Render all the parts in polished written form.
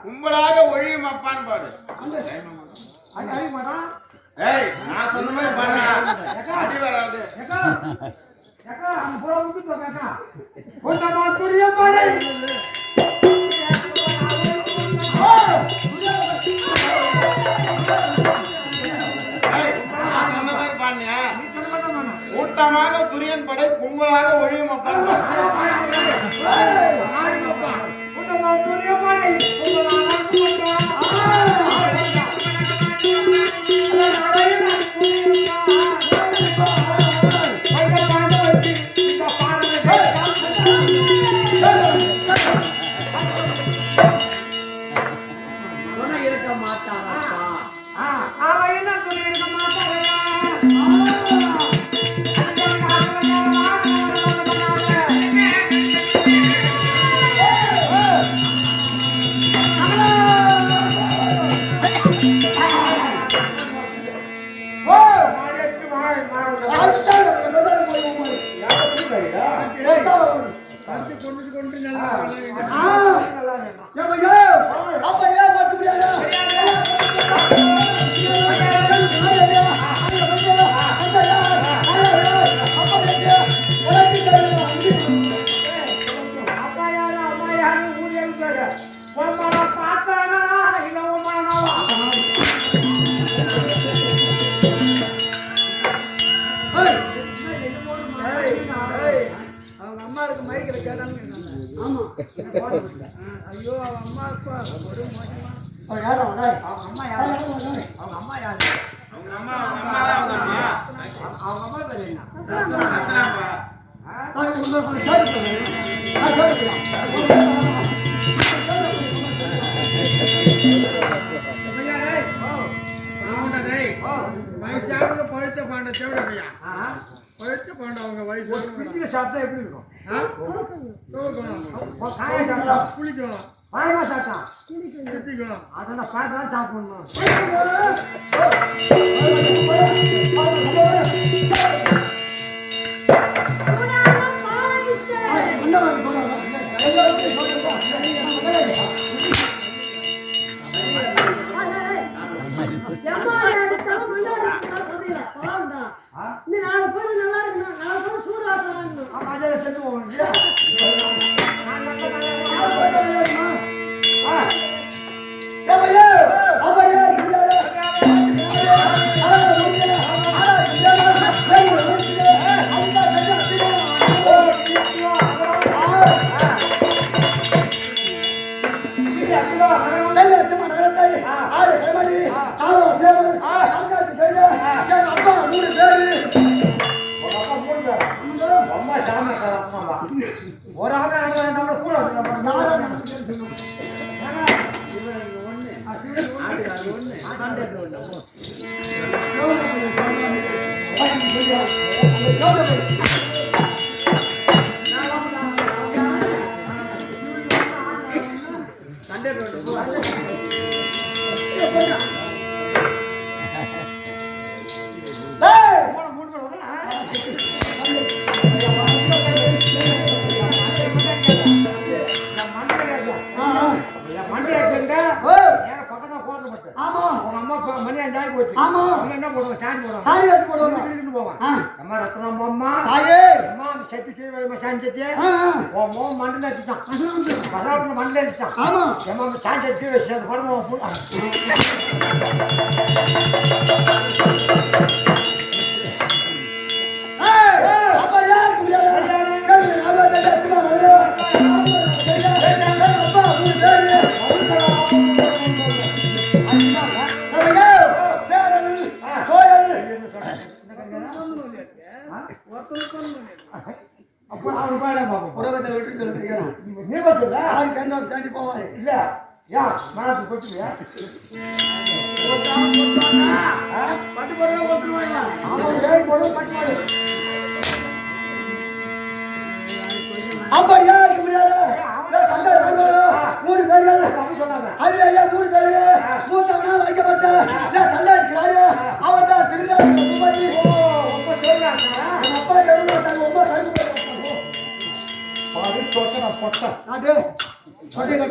கும்பலாக ஒழியும் அப்பான்னு பாரு. ஏய் நான் சொன்ன மாதிரி பாருங்க. அடி வராது. கூட்டமாக துரியன் படை கும்பலாக ஒழியும் அப்பான்னு ஐயோ அம்மா ஒரு பழுத்த பாண்ட தேவையா பழுத்த பாண்ட அவங்க வயசு சாப்பிட்டா எப்படி இருக்கும் புளிக்கணும் பழமா சாப்பிட்டா குடிக்கணும் அதெல்லாம் பாட்டெல்லாம் சாப்பிடணும் யா மனது கொட்டுவியா பட்டு போடுறா கொடுத்துருவாங்க. அவன் ஏன் போடு பட்டு போடு அப்பா யாருக்கு முடியாது சண்டை மூணு பேரு அதுல ஐயா 3 பேரு மூத்தவனா வைக்கப்பட்ட சண்டை இருக்கிறாரு அவர் தான் திருநாள் ரொம்ப சொல்றாங்க அப்பா எவ்வளவு ரொம்ப கருத்து பாதி தோட்ட பொட்ட அது மக்களை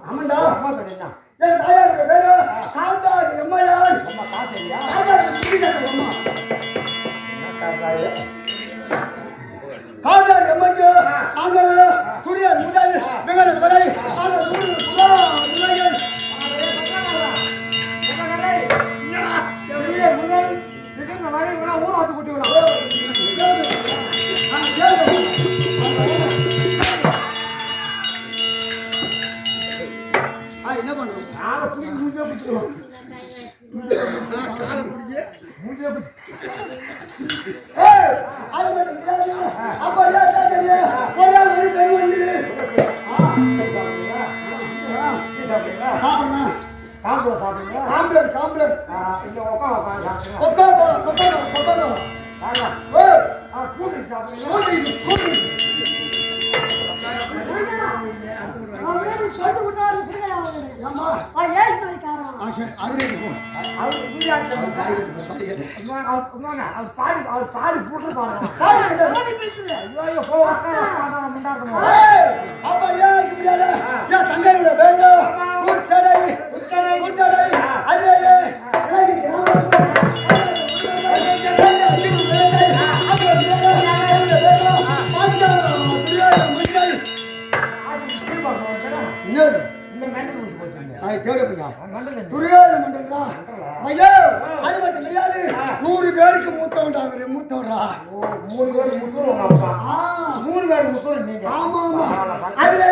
ஆமாண்டா அம்மா தெரியுமா என் தாயாருடைய பேரு காந்தாரி எம்மையார் அம்மா காத்தேரியா காந்தாரி எம்மைக்கு நாங்கள் துரியர் முதல் மிகல் வரை ஊர் வந்து குட்டி விடும் என்ன பண்ணுறோம் காலை பிடிச்சி மூஞ்சே பிடிச்சிடும் காலை பிடிச்சி மூஞ்சே பிடிச்சி பாடி போட்டு தங்கையோட பேரு முடியாது 100 பேருக்கு மூத்தவன்டா 3 பேர் முத்தூர் அப்பா 3 பேர் முத்தூர் நீங்க ஆமா ஆமா அதுல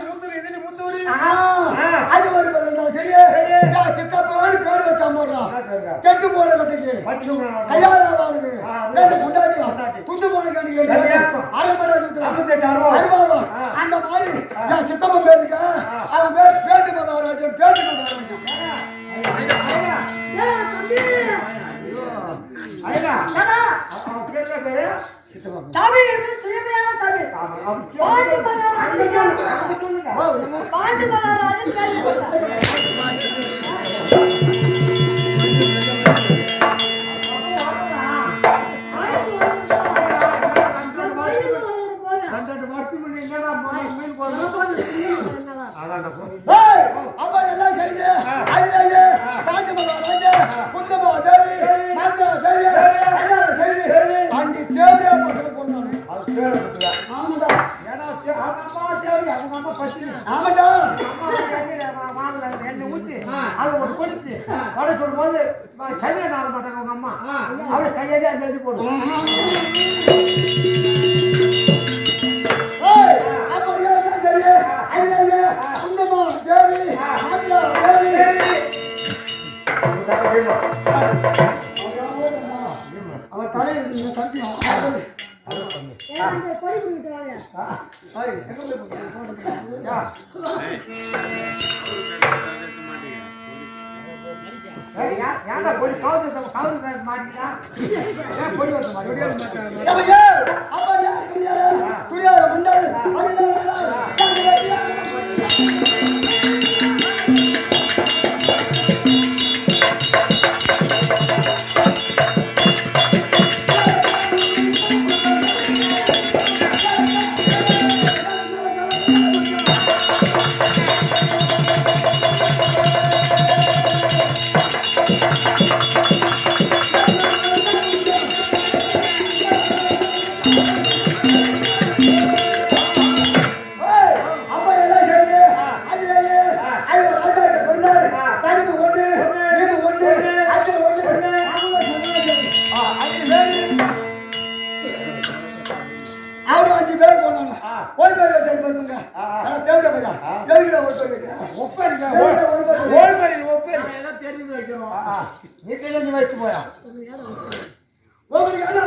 முத்தூர் இது முத்தூர் அது ஒரு சரியே சித்தப்பான்னு பேர் வச்சா போடுறா கெட்டு போன கட்டிக்கு கையாளாவானுக்கு கொண்டாடி துண்டு போன கட்டிக்கு அந்த மாதிரி சித்தப்பா பேருக்கு அவன் பேர் பேட்டு மகாராஜன் பேட்டு மகாராஜன் பாண்டு மகாராஜன் என்ன ஊத்தி அதை ஒரு கொடுத்து வர சொல்லும் போது கையை நாட மாட்டாங்க உங்க அம்மா அவளை கையாலே அந்த இது போடும் அவன் தலையில் ஏன்டா போய் காவல் மாட்டீங்களா ஏன் போய் வந்து Thank you. ஓய் பேர் வச்சு பாருங்க ஆனா தேவட பையா எதுக்குடா ஓய் பேர் வைக்கிறேன் ஓய் பேர் எல்லாம் தெரிஞ்சு வைக்கிறோம் நீ தெரிஞ்சு வச்சு போயா ஓய் யாரா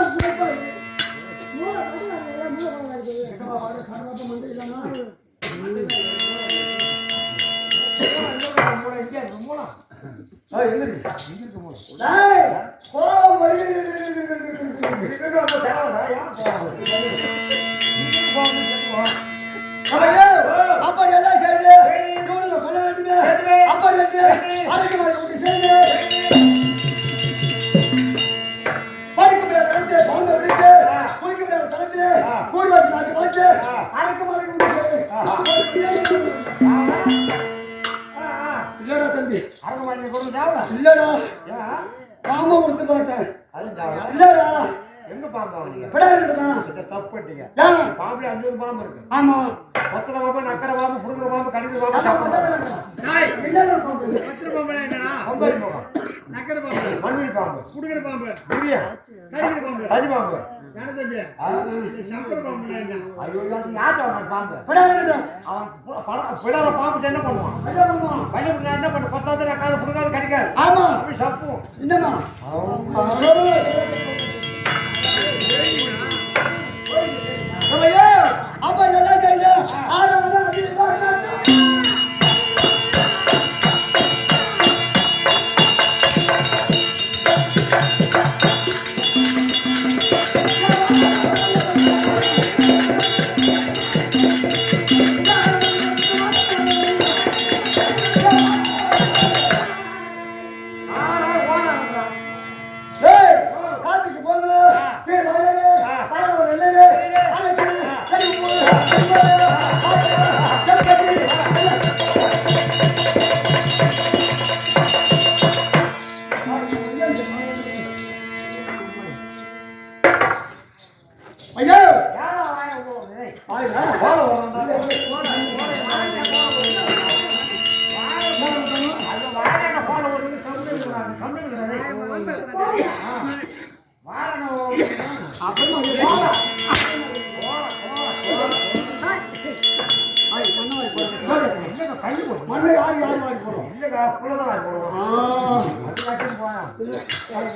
அப்படி எல்லாம் செய்து சொல்ல வேண்டுமே அப்படி படிக்க முடியாத நடத்து பாம்பு அடித்து குளிக்க முடியாத தடுத்து கூடி வச்சு நாட்டு வச்சு அரைக்க மாட்டேங்க இல்லடா தம்பி அரங்க மாட்டேங்க கொடுங்க இல்லடா பாம்பை கொடுத்து பார்த்தேன் இல்லடா எங்க பாம்பு வாங்க படாதுதான் தப்பு பண்ணிட்டீங்க பாம்புல 5 பாம்பு இருக்கு ஆமா பத்திர பாம்பு நக்கர பாம்பு புடுங்குற பாம்பு கடிக்கிற பாம்பு சாப்பிடுறாங்க என்னடா பாம்பு பத்திர பாம்பு என்னடா பம்பரி போகும் நக்கர பாம்பு மண்வெளி பாம்பு புடுங்குற பாம்பு புரியா கடிக்கிற பாம்பு கடி பாம்பு யார தம்பி சம்பர பாம்பு என்ன ஐயோ யார்ட்ட அவன் பாம்பு படாதுடா அவன் பிடாத பாம்பு என்ன பண்ணுவான் ஐயா பண்ணுவான் பையன் என்ன பண்ணு பத்தாவது நக்காது புடுங்காது கடிக்காது ஆமா அப்படி சப்பும் என்னமா அப்படி எல்லாம் செய்து காத்துக்கு போங்க ஐயோ மண்ணை யார் யார் வாங்கி போடுவோம் இல்லைக்கா புள்ளதான் வாங்கி போடுவோம் அது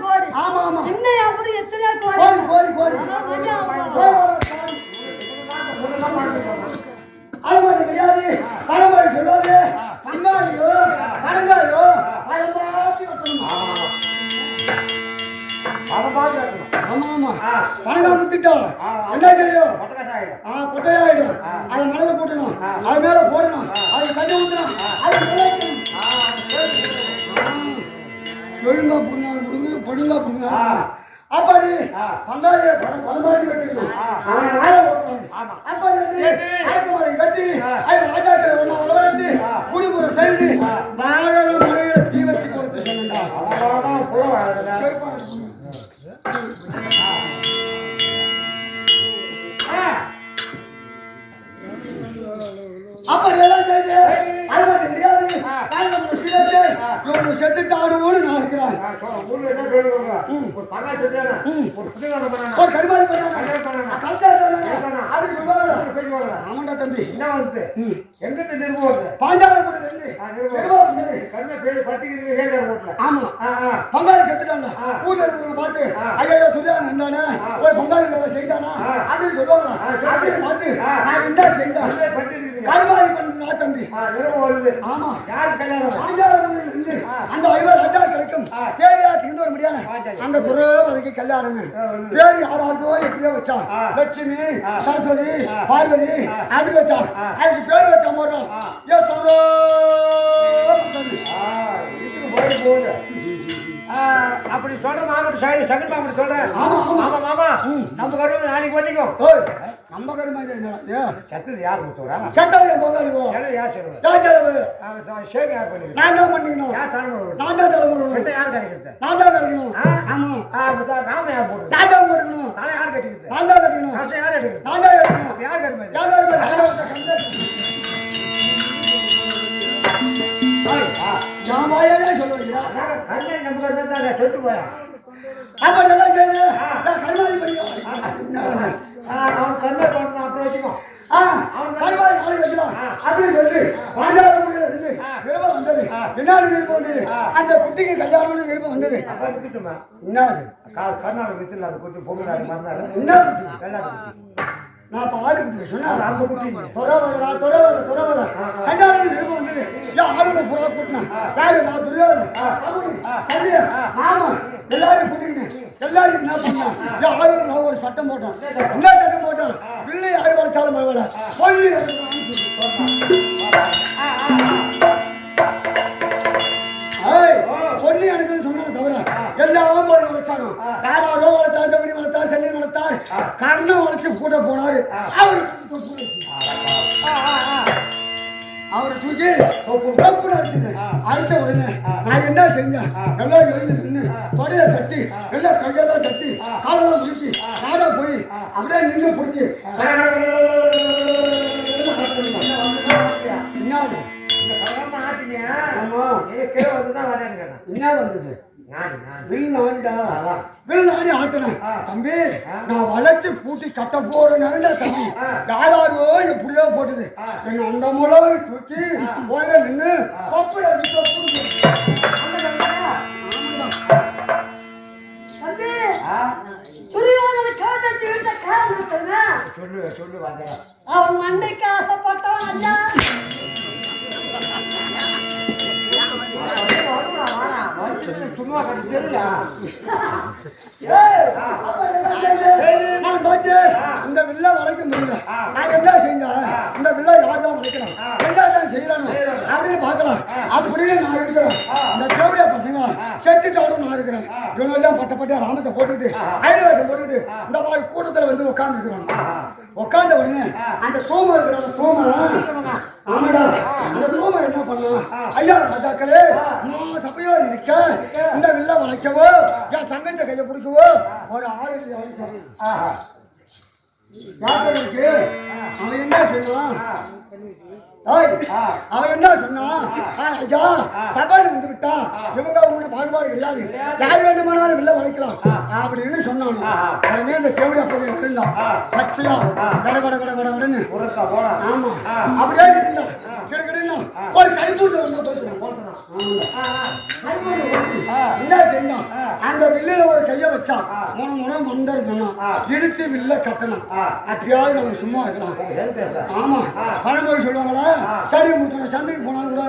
போய் ஆமா ஆமா கோடி கோடி அது மட்டும் கிடையாது பழமொழி சொல்லுவாங்க பங்காளியோ கடங்காயோ அதை பார்த்து வைக்கணும். அதை பார்த்து வைக்கணும். ஆமா ஆமா பணங்கா முத்திட்டோம் என்ன செய்யும் கொட்டையாயிடும் அதை மணல போட்டணும் அது மேல போடணும் அது கட்டி ஊற்றணும் அது விளைக்கணும் ஒழுங்கா புடுங்க புடுங்க பொழுங்கா புடுங்க அப்படி பங்காளியை பணமாடி வெட்டிக்கணும் அப்படி அரக்கமலை கட்டி ராஜாக்களை ஒன்னா வரவழைத்து குடிமுறை செய்து வாழற முறையில தீ வச்சு கொடுத்து சொன்னா அப்படி எல்லாம் செய்து அது மட்டும் முடியாது செத்துட்டாடுவோன்னு நான் இருக்கிறேன் ஆமாண்டா தம்பி என்ன வந்து எங்கிட்ட நிர்வாகம் ஆமா பங்காளி செத்துட்டாங்க ஊர்ல இருக்கிறவங்க பார்த்து ஐயோ சுதான் இருந்தானே ஒரு பங்காளி வேலை செய்தானா அப்படின்னு சொல்லுவாங்க அப்படின்னு பார்த்து நான் என்ன செஞ்சேன் கருமாதி பண்ணா தம்பி ஆமா அந்த ஐவர் ராஜா கிடைக்கும் தேவையா தீர்ந்து வர முடியாது அந்த துறவதைக்கு கல்யாணம் பேரு யாராருக்கோ எப்படியோ வச்சான் லட்சுமி சரஸ்வதி பார்வதி அப்படி வச்சான் அதுக்கு பேர் வச்சா போடுறோம் ஏ துறோ அப்படி சொல்ற மாமா சகன் மாமா சொல்றேன் ஆமா மாமா நம்ம கருவ நாளைக்கு பண்ணிக்கும் நம்ம கருமாதி என்ன சத்தது யார் முத்தோரா சத்தது பங்காளி யார் சொல்லுவேன் சேவை யார் பண்ணிக்கணும் நான் தான் பண்ணிக்கணும் யார் தலைமுறை நான் தான் தலைமுறை யார் கிடைக்கிறது நான் தான் கிடைக்கணும் ஆமா நாம யார் போட்டு நான் தான் போட்டுக்கணும் தலை யார் கட்டிக்கிறது நான் தான் கட்டிக்கணும் யார் கட்டிக்கிறது நான் தான் கட்டணும் யார் கருமாதி யார் கருமாதி நாம வாயாலே சொல்ல வைக்கிறேன். கண்ணை நமக்கு இருந்தா சொல்லிட்டு போயா அப்படி எல்லாம் செய்யுது. நான் கருமாதி படிக்கிறேன். அவன் கண்ணை பண்ணணும் அப்புறம் வச்சுக்கோ. அவன் கருமாதி நாளைக்கு வைக்கலாம் அப்படின்னு சொல்லி பாஞ்சால முடியல இருந்து விருப்பம் வந்தது. பின்னாடி விருப்பம் வந்தது. அந்த குட்டிக்கு கல்யாணம்னு விருப்பம் வந்தது. என்னது கர்நாடக வித்துல அது குட்டி பொங்கல் மறந்தாரு. என்ன குட்டி? நான் இப்ப ஆடு குட்டி சொன்னா அந்த குட்டி தொட வர கல்யாணம் விருப்பம் வந்தது. ஆளுநர் புறா கூட்டினா யாரு நான் துரியோதனன் கல்யா மாமா எல்லாரும் கூட்டிக்கிட்டேன். எல்லாரும் என்ன பண்ணா ஆளுநர் நான் ஒரு சட்டம் போட்டேன். என்ன சட்டம் போட்டேன்? பிள்ளை யாரு வளர்த்தாலும் பரவாயில்ல சொல்லி பொண்ணு எனக்கு சொன்ன தவிர எல்லாம் போய் வளர்த்தானோ யாரோ வளர்த்தார் ஜெமினி வளர்த்தார் செல்லி வளர்த்தார் கர்ணம் வளைச்சு கூட போனாரு. அவரை தூக்கி தப்புன்னு அடிச்சது. அடிச்ச உடனே நான் என்ன செஞ்சேன்? எல்லாம் எழுந்து நின்று தொடையை தட்டி எல்லாம் கையெல்லாம் தட்டி காலெல்லாம் முடிச்சு காலை போய் அப்படியே நின்று பிடிச்சி என்னது என்ன வந்தது? வெளிநாடி ஆட்டினேன் தம்பி. நான் வளைச்சு பூட்டி கட்ட போற நேரம் தம்பி யாரோ எப்படியோ போட்டது. என்ன அந்த மூலம் தூக்கி போயிட நின்று சொல்லு வந்த அவன் மண்டைக்கு ஆசைப்பட்டவன் ஐயா. சும்மா தெரியல நான் பார்த்து இந்த வில்ல வளைக்க முடியல. நான் என்ன செஞ்சேன்? இந்த வில்ல யார் தான் வளைக்கலாம் எல்லாத்தான் செய்யறாங்க அப்படின்னு பார்க்கலாம் அப்படின்னு நான் இருக்கிறேன். இந்த தேவையா பசங்க செத்துட்டாலும் நான் இருக்கிறேன். இவனெல்லாம் பட்ட ராமத்தை போட்டுட்டு ஐவேஷம் போட்டுட்டு இந்த மாதிரி கூட்டத்தில் வந்து உட்காந்துருக்கிறான். உட்காந்த உடனே அந்த சோம இருக்கிறான் சோம ஆமாடா அந்த சோம என்ன பண்ணா ஐயா ராஜாக்களே நான் சபையோர் இருக்க இந்த வில்ல வளைக்கவோ என் தங்கச்ச கையை பிடிக்கவோ ஒரு ஆள் யாருக்கு அவன் என்ன சொன்னான்? அவன் என்ன சொன்னான்? ஐயா சபையில் வந்து விட்டா இவங்க அவங்க பாகுபாடு கிடையாது யார் வேண்டுமானாலும் வில்ல வளைக்கலாம் அப்படின்னு சொன்னான். உடனே இந்த கேவடி அப்போ இருந்தான் பச்சையா கடன்னு ஆமா அப்படியே இருந்தான். ஒரு கைப்பூட்டு என்ன செஞ்சான்? அந்த வில்லுல ஒரு கைய வச்சான். முனம் மந்தர் சொன்னான் இழுத்து வில்ல கட்டணும். அப்படியாவது நம்ம சும்மா இருக்கலாம். ஆமா பழமொழி சொல்லுவாங்களா சரி முடிச்சோம் சந்தைக்கு போனாலும் கூட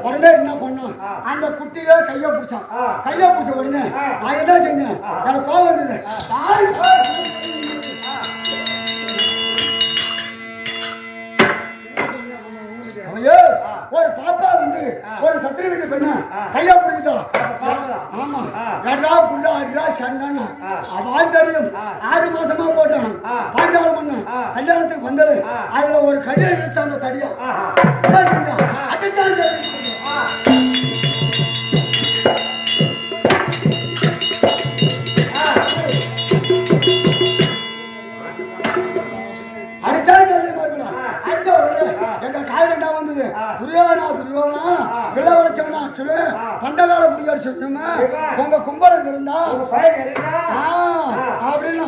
உடனே என்ன பண்ணான்? அந்த குட்டியே கைய பிடிச்சான். கைய பிடிச்ச உடனே நான் என்ன செஞ்சேன்? எனக்கு கோவம் வந்தது. ஒரு பாப்பா வந்து ஒரு சத்திரி வீட்டு பெண்ண கையா பிடிக்குதோ ஆமா கடா புள்ள அடிடா சண்டா அதான் தெரியும். 6 மாசமா போட்டான் பாஞ்சால மண்ணு கல்யாணத்துக்கு வந்தது. அதுல ஒரு கடியை இழுத்த அந்த தடியா பண்டகால முடியாச்சு உங்க கும்பலம் இருந்தா அப்படின்னா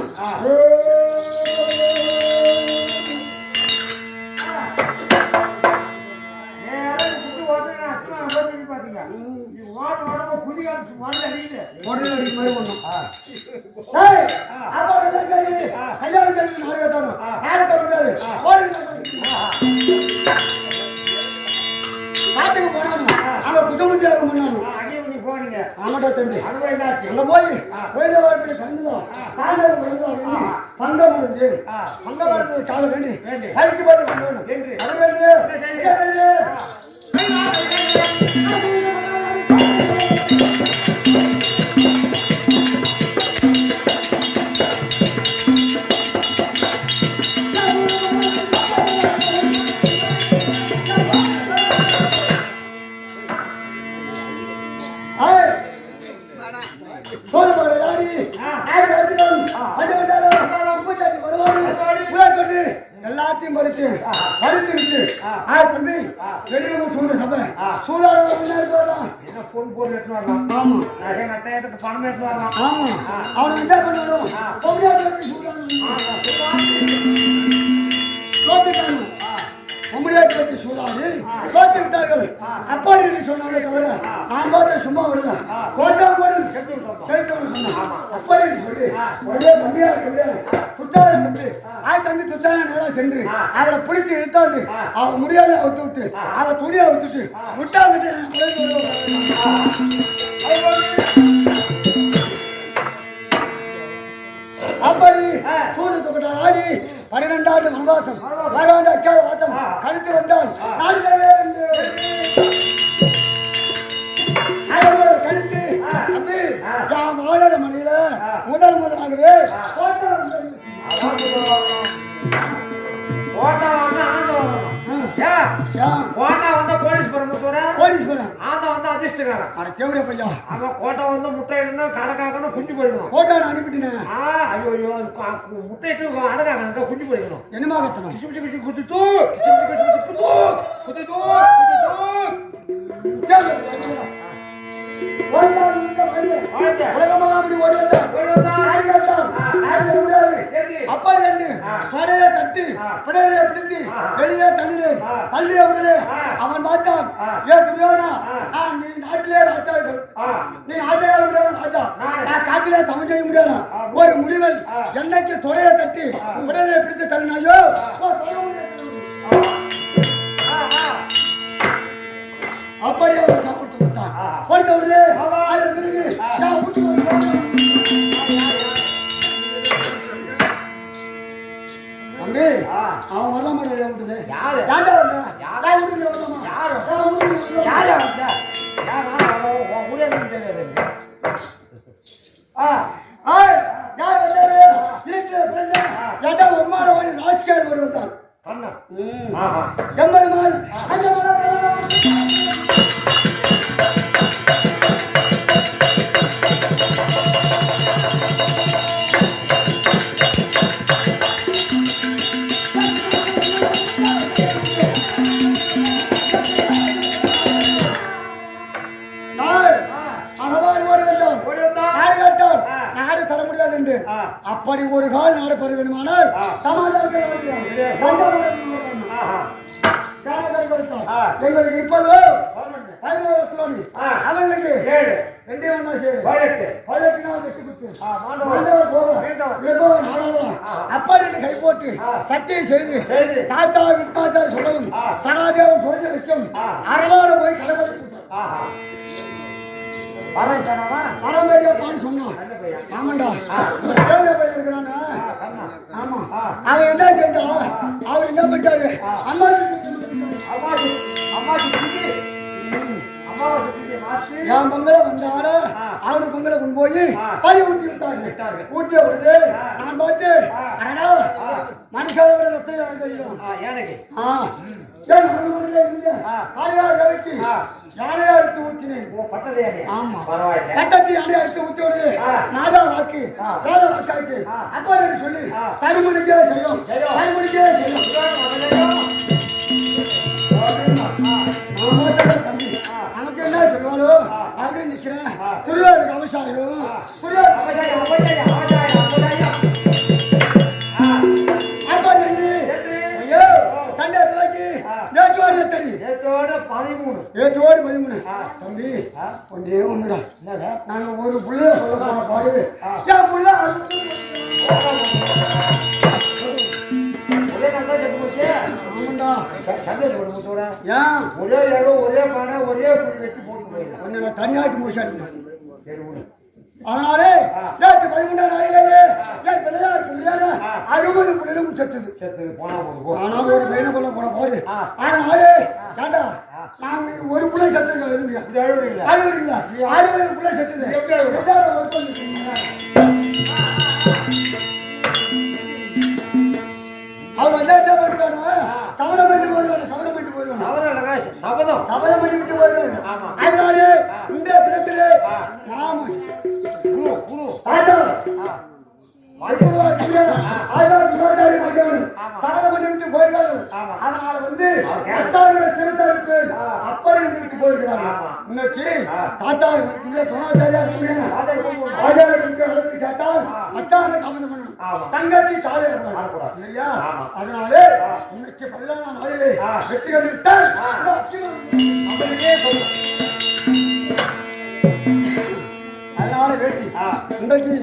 காட்டுக்கு போனாங்க அங்க குசமுத்தியாகம் பண்ணாங்க. ஆமாட்டா தம்பி அங்க போய் கோயில வாழ்க்கை கண்டுதான் பந்தம் பந்தம் கால வேண்டி கழிக்கு போட்டு அது வேண்டிய எல்லாத்தையும் பறித்து விட்டு தம்பி வெளியூர் சூழ்ந்த சபை சூழலாம் பொண்ணு பொருள் எடுத்து வரலாம். ஆமா நகை நட்டையத்துக்கு பணம் எடுத்து வரலாம். ஆமா அவனை என்ன பண்ணணும் பொம்மையாட்டி தோத்துட்டாங்க பொம்மையாட்டி வச்சு சூடாது தோத்து விட்டார்கள் அப்படி சொன்னாலே தவிர நான் தோத்த சும்மா விடுங்க கோட்டா போடு செலுத்தணும் சொன்னான் அப்படி சொல்லி ஒரே தம்பியா இருக்க துட்டாரு சென்று தம்பி துட்டாய நேரம் சென்று அவளை பிடித்து இழுத்தாந்து அவன் முடியாத அவுத்து விட்டு அவன் துணியை அவுத்துட்டு விட்டாங்கிட்டு அப்படி தூது தொகுட்டார் ஆடி 12 ஆண்டு வனவாசம் 6 ஆண்டு அக்காத வாசம் கழித்து வந்தால் கழித்து அப்படி யாம் ஆடற மணியில முதலாகவே கோட்டா வந்தா போலீஸ்புரம் ஆந்தா வந்தா அதிர்ஷ்டக்காரன். அட கேவடியா பையா அவன் கோட்டா வந்து முட்டை இருந்தா கடக்காக்கணும் குஞ்சு போயிடணும். கோட்டா அனுப்பிட்டேன் ஐயோ ஐயோ முட்டைட்டு அடக்காக்கணும் குஞ்சு போயிடணும். என்னமா கத்தணும் கிச்சு கிச்சு கிச்சு குத்துட்டு குத்துட்டு அப்படி என்று படையை தட்டி படையை பிடித்து வெளியே தள்ளினேன் தள்ளிய உடனே அவன் பார்த்தான் ஏ துரியோதனா நீ நாட்டிலே ராஜாக்கள் நீ நாட்டையாள முடியாத ராஜா நான் காட்டிலே தமிழ் செய்ய முடியாது ஒரு முடிவை என்னைக்கு தொடையை தட்டி படையை பிடித்து தள்ளினாயோ அப்படி அவன் சாப்பிட்டு விட்டான் கொடுத்த உடனே அதன் பிறகு தம்பி அவன் வர மாட்டேன் உம்மாட வாடி ராசிக்கார் ஓடி வந்தான் எம்பெருமாள் அப்படி ஒரு கால் நாடு பெற வேண்டுமானால் எங்களுக்கு இப்போது அவங்களுக்கு ரெண்டே ஒண்ணா அப்படி கை போட்டு சத்தியம் செய்து தாத்தா விட்மாச்சாரி சொல்லவும் சகாதேவன் சோதிய வைக்கும் அரவாட போய் கடவுள் பரம்பரையா பாடி சொன்னான் ஆமாண்டா இருக்கிறான் ஆமா அவன் என்ன செஞ்சா அவர் என்ன பண்ணிட்டாரு என் பங்கள வந்தாட அவரு பங்கள கொண்டு போய் பைய ஊட்டி விட்டாரு ஊட்டிய விடுது நான் பார்த்து மனுஷாவோட ரத்தம் தெரியும் யானையா எடுத்து ஊற்றினேன் பட்டத்தை யானையா எடுத்து ஊற்றி விடுது நாதா வாக்கு வேத வாக்காச்சு அப்பா சொல்லி தனிமணிக்கே செய்யும் தனிமணிக்கே செய்யும் தம்பி நமக்கு என்ன சொல்லுவாரோ அப்படின்னு நிக்கிறேன் திருவாரூர் அவசாயம் சண்டை துவக்கி நேற்றோடு எத்தனை ஏற்றோடு 13 தம்பி ஒன்றே ஒண்ணுடா நாங்க ஒரு புள்ளைய சொல்ல போன பாரு என் புள்ள ஒரே இடம் ஒரே பானை ஒரே வெட்டி போட்டு போயிடலாம் தனியாட்டு மூசி அடிக்கிறேன் அதனாலே நேற்று 13ஆம் நாளிலேயே என் பிள்ளையாருக்கு முடியாது 60 புள்ளிலும் செத்துது ஆனா ஒரு பையனை கொள்ள போன போடு அதனாலே கேட்டா நான் ஒரு புள்ளை செத்து அழுவீங்களா 60 புள்ளை செத்துது அவர் என்ன பண்ணுவாங்க சபதம் பண்ணி போடுவாங்க சபதம் பண்ணி விட்டு போடுவாங்க அதனாலே இந்த தினத்திலே நாம அதனால வந்து அச்சாருடைய சிறுசாருப்பேன் அப்படி விட்டு போயிருக்கிறாங்க. இன்னைக்கு தாத்தா ஆச்சாரத்துக்கு அழைத்து கேட்டால் அச்சாரை கவனம் பண்ணணும், தங்கத்தை சாலை இல்லையா? அதனாலே இன்னைக்கு 14ஆம் நாளிலே வெற்றி கண்டு விட்டால் அதனால வேண்டி இன்றைக்கு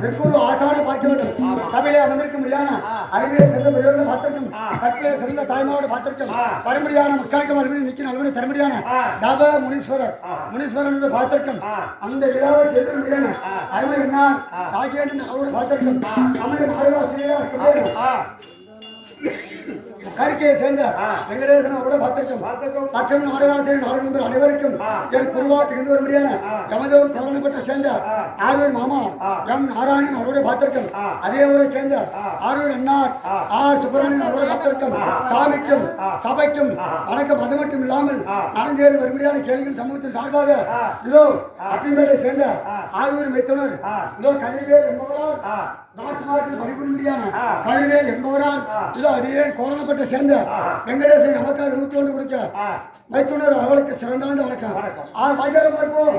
வெற்கூறு ஆசானை பார்க்க வேண்டும். சபையிலே அமர்ந்திருக்க முடியாத அறிவியலை சிறந்த பெரியவர்களை பார்த்திருக்கும், கற்பிலே சிறந்த தாய்மாவோட பார்த்திருக்கும், வரும்படியான மக்களுக்கு மறுபடியும் நிற்க நல்வழி தரும்படியான தப முனீஸ்வரனோட பார்த்திருக்கும். அந்த விழாவை செய்த முடியான அருமை என்ன ராஜேந்திரன் அவரோட பார்த்திருக்கும். தமிழ் மாடுவாசிரியர் கருக்கையை சேர்ந்த வெங்கடேசன் அவரோட பார்த்திருக்கும். மற்றும் நாடகாசிரியர் நாடகங்கள் அனைவருக்கும் என் குருவா திகழ்ந்து வரும்படியான யமதேவர் காரணப்பட்ட சேர்ந்த ஆரூர் மாமா எம் நாராயணன் அவரோட பார்த்திருக்கும். அதே ஊரை சேர்ந்த ஆரூர் அண்ணார் ஆர் சுப்பிரமணியன் அவரோட பார்த்திருக்கும். சாமிக்கும் சபைக்கும் வணக்கம் அது மட்டும் இல்லாமல் நடந்தேறி வரும்படியான கேள்விகள் சமூகத்தின் சார்பாக இதோ அப்படின்றதை சேர்ந்த ஆரூர் மைத்துனர் இதோ கழிவேல் என்பவரால் ராஜ்குமாருக்கு பணிபுரிம்படியான கழிவேல் என்பவரால் இதோ அடியே கோரணப்பட்ட சேர்ந்த வெங்கடேசன் நமக்காக 101 கொடுக்க மைத்துனர் அவளுக்கு சிறந்தாந்த வணக்கம். பாஜாரம் பார்ப்போம்.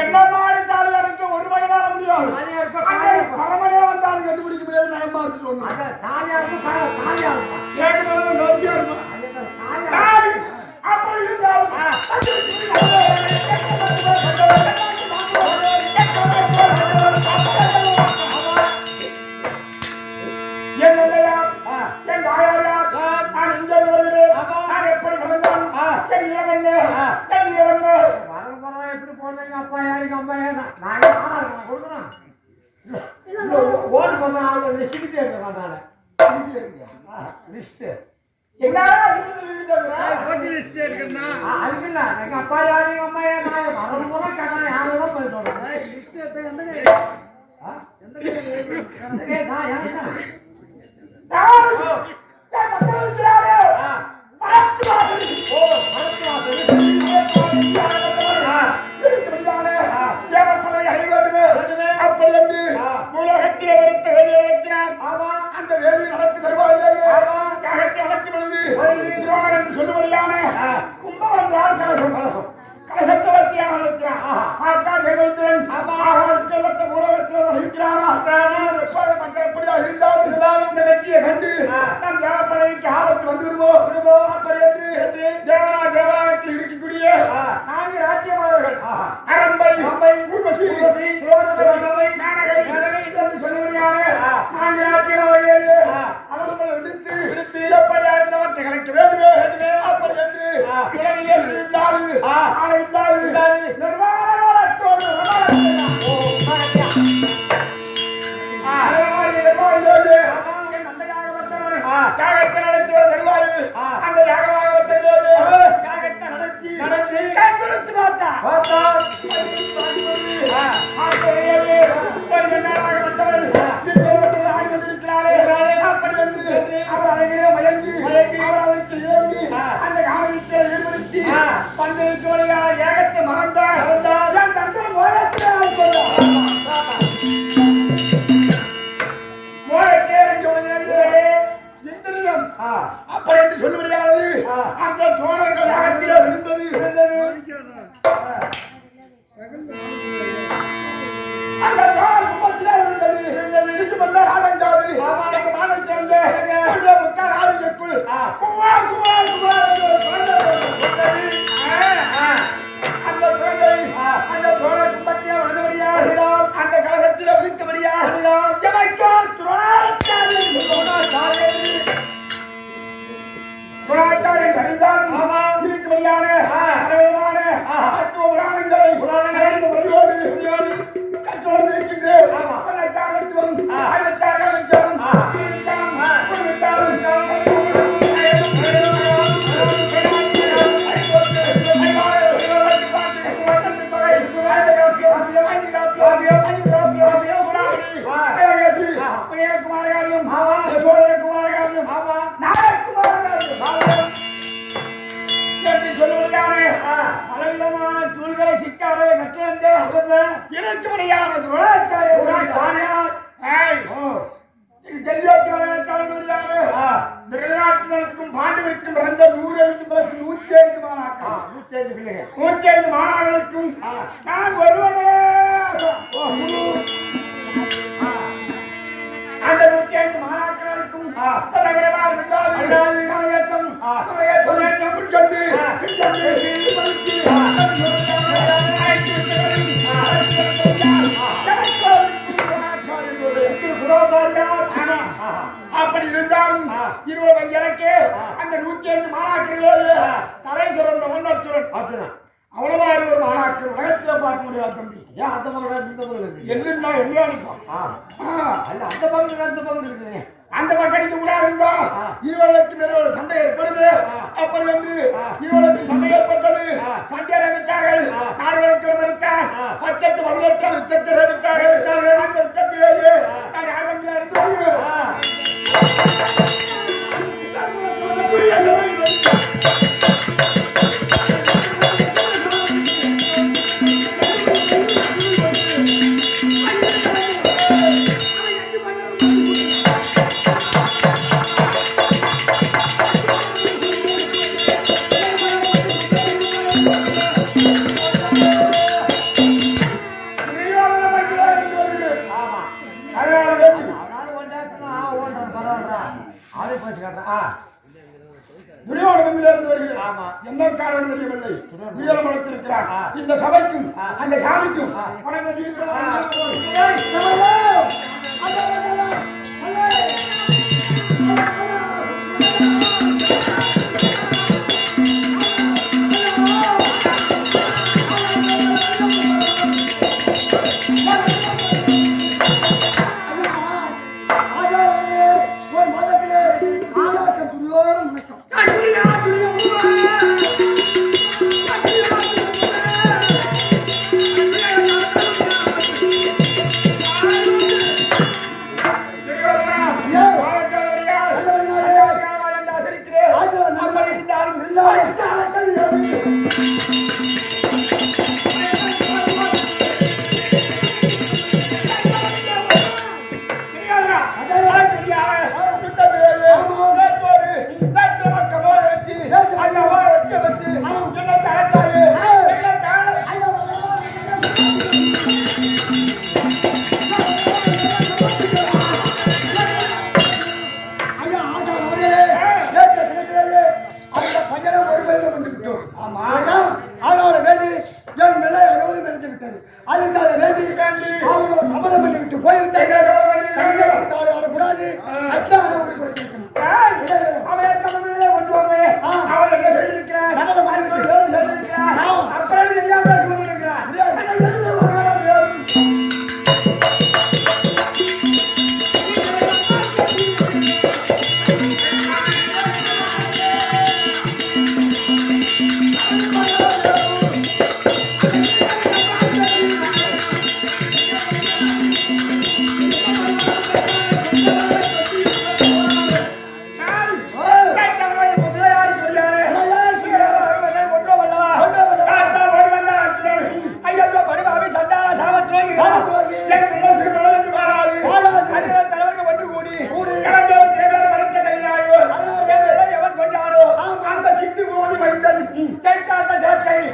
என்ன மாதிரி தாலி அரைக்க ஒரு வயதால முடியாது. பரமனே வந்தாலும் கண்டுபிடிக்க முடியாது. நயமா இருக்கு அப்பா யாருக்கு அம்மா ஏன்னா ஓட்டு பண்ண லிஸ்ட்டு எடுக்கிறேன். லிஸ்ட்டு என்ன அதுக்கு இல்லை. எங்கள் அப்பா யாரு எங்கள் அம்மா ஏன் மரணம் போல கேட்கறேன். யாரும் போயிட்டு வரேன். லிஸ்ட்டு எடுத்த அந்த வேலை நடத்து தருவாயிலேயே வளர்த்து விழுது சொல்லுபடியான கும்பவன் கலசத்தை வளர்த்தியாக வளர்க்கிறான். உலகத்தில் வகிக்கிறானா எப்படியா இருந்தாலும் இந்த வெற்றியை கண்டு நம் தேவப்படைக்கு ஆபத்து வந்து விடுவோம். அப்படி என்று தேவராகத்தில் இருக்கக்கூடிய 4 ராஜ்யமாளர்கள் அரம்பை ஊர்வசி நானகை என்று சொல்லுபடியான 4 ராஜ்யமாளர்கள் அவர்கள் விடுத்து எப்படியா இருந்தவற்றை கணக்கு வேண்டுமே. அப்படி என்று இருந்தாலும் நிர்வாணத்தோடு யாகத்தை நடத்தி ஒரு தருவாரு. அந்த யாகத்தை நடத்தி கண்களுக்கு பார்த்தா அப்படி வந்து அவர் அழகிலே மயங்கி அவர் அதற்கு ஏங்கி அந்த காலத்தை ஏற்படுத்தி பந்தலுக்கு வழியா ஏகத்தை மறந்தார் என் தந்தை மோகத்தினால் அப்படி என்று சொல்லுபடியானது அந்த தோழர்கள் அகத்திலே விழுந்தது அந்த தோழர் கும்பத்திலே விழுந்தது இது வந்தார் ஆனந்தாது எங்க மானம் சேர்ந்த முக்கால் ஆளுக்குள் குமார் குமார் குமார் அந்த குழந்தை அந்த தோழர் கும்பத்திலே விழுந்தபடியாக அந்த கலகத்திலே விழுந்தபடியாக எமக்கா துரோணாச்சாரி புராணத்தாரின் அறிந்தால் இருக்கும்படியான பலவிதமான புராணங்களை முறையோடு கற்றுவந்து இருக்கின்றேன் பலவிதமான தூள்களை சிக்காரவை கற்று வந்த இலக்குமணியான வெளிநாட்டினருக்கும் பாண்டவருக்கும் பிறந்த 150 மாணவர்களுக்கும் நான் ஒருவனே அந்த 105 மாணாக்கர்களுக்கும் அப்படி இருந்தாலும் இருவரும் எனக்கு அந்த 105 மாணாக்கர்களோடு தலை சிறந்த ஒன்னச்சுரன் அவ்வளவா ஒரு மாணாக்கர் உலகத்துல பார்க்க முடியாது தம்பி. ஏன் அந்த பக்கம் என்ன எண்ணிப்போம் அல்ல அந்த பக்கம் அந்த பக்கம் இருக்குங்க அந்த பக்கத்துக்கு கூட இருந்தா இருவருக்கு மேல சண்டை ஏற்படுது. அப்படி என்று இருவருக்கு சண்டை ஏற்பட்டது. சண்டை அறிவித்தார்கள். நாடுகளுக்கு மறுத்தார் 18 யுத்தத்தில் அறிவித்தார்கள். அந்த யுத்தத்திலேயே நான் ஆரம்பியில் இருந்து என்ன காரணம் தெரியவில்லை. இந்த சபைக்கும் அந்த சாமிக்கும்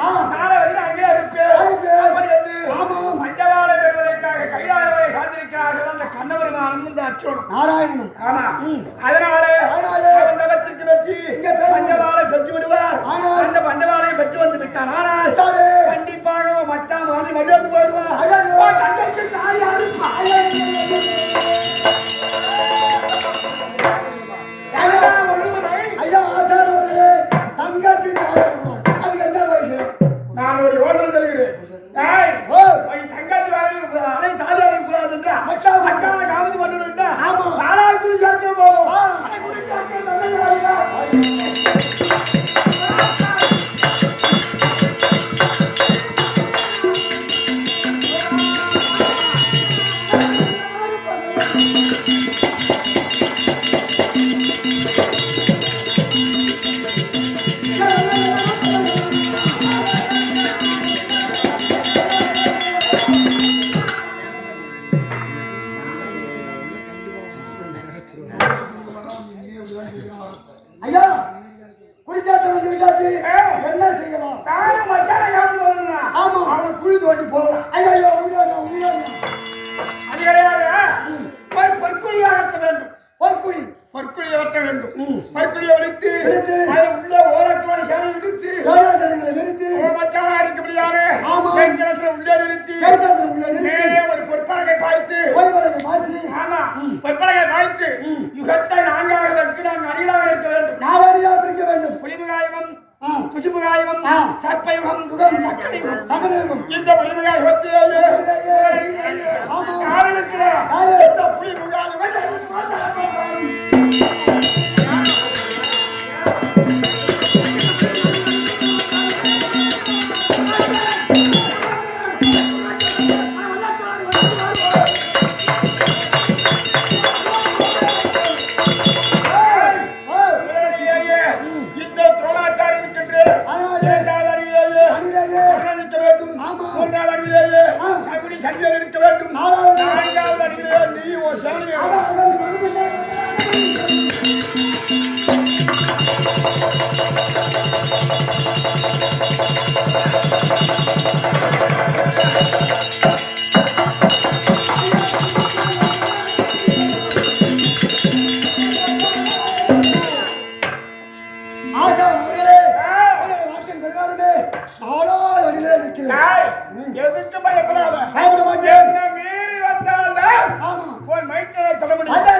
நாளை வரையில் அங்கே இருப்பேன் இருப்பேன். அப்படி என்று ஆமாம். பஞ்சவாளை பெறுவதற்காக கைலாயவரை சார்ந்திருக்கிறார்கள் அந்த கண்ணபெருமானும் இந்த அச்சோனும். நாராயணனும். ஆமா அதனாலே அவன் தவத்திற்கு வெற்றி இங்க பேர் பஞ்சவாளை பெற்று விடுவார். ஆனால் அந்த பஞ்சவாளையை பெற்று வந்து விட்டான். ஆனால் விட்டாரே. கண்டிப்பாக மச்சான் வந்து மகிழ்ந்து போயிடுவான். ஐயோ. தங்கச்சி தாய் யாருப்பா? ஐயா ஆசாரவர்களே தங்கச்சி அதுக்கு என்ன வயசு? நான் ஒரு யோசனை சொல்கிறேன். டேய், ஓ உன் தங்கச்சி அலை தாலி அறைக்கூடாது என்றா மச்சான். மச்சானை காமதி பண்ணணும்டா. ஆமா. நாளாக்கு சேர்த்து போவோம். ஆ. அதை குடிச்சாக்க தங்கச்சி ஐயா குடிச்சாச்சு வந்து விட்டாச்சு என்ன செய்யலாம்? நானும் மச்சானை காமதி பண்ணணும்னா ஆமா. அவனை குழி தோண்டி போகலாம். ஐயோ உண்மையா அது கிடையாது. ஒரு பொற்குழியை அகற்ற வேண்டும். பொற்குழி பொற்குழியை வெட்ட வேண்டும். பொற்குழியை விடுத்து விடுத்து. அதில் உள்ள ஓரத்தோடு சேனை விடுத்து சோழர்களை நிறுத்தி மச்சானா இருக்க முடியாது. ஆமா. கிணத்துல உள்ளே நிறுத்தி சைத்தாசனம் உள்ள நிறுத்தி மேலே ஒரு பொற்பலகை பாய்த்து ஓய்வலகை மாசி ஆமா பொற்பலகை பாய்த்து யுகத்தை நான்காக வைத்து நான் அடிகளாக இருக்க வேண்டும். நாடாடியா பிரிக்க வேண்டும். புலிமுகாயுகம் ஆ. குசிமுகாயுகம் ஆ. சர்ப்பயுகம் யுகம். சக்கரயுகம் சகலயுகம். இந்த புலிமுகாயுகத்திலேயே ஆமா. யார் இருக்கிறார்? யாரு? இந்த புலிமுகாயுகம் இந்த துரோணாச்சாரி இருக்கின்றேன். இரண்டாவது அணியிலேயே கர்ணன் இருக்க வேண்டும். மூன்றாவது அணியிலேயே சகுனி சல்லியன் இருக்க வேண்டும். நான்காவது அணியிலேயே நீ ஒரு சேனை ஆசா மகளே வாக்கின் பிரகாரமே நாலாவது அடியிலே நிற்கிறேன். எதுக்கு பயப்படாத. பயப்பட மாட்டேன். என்ன மீறி வந்தால்தான் ஆமா. உன் மைத்தனை தலைமுடி அதான்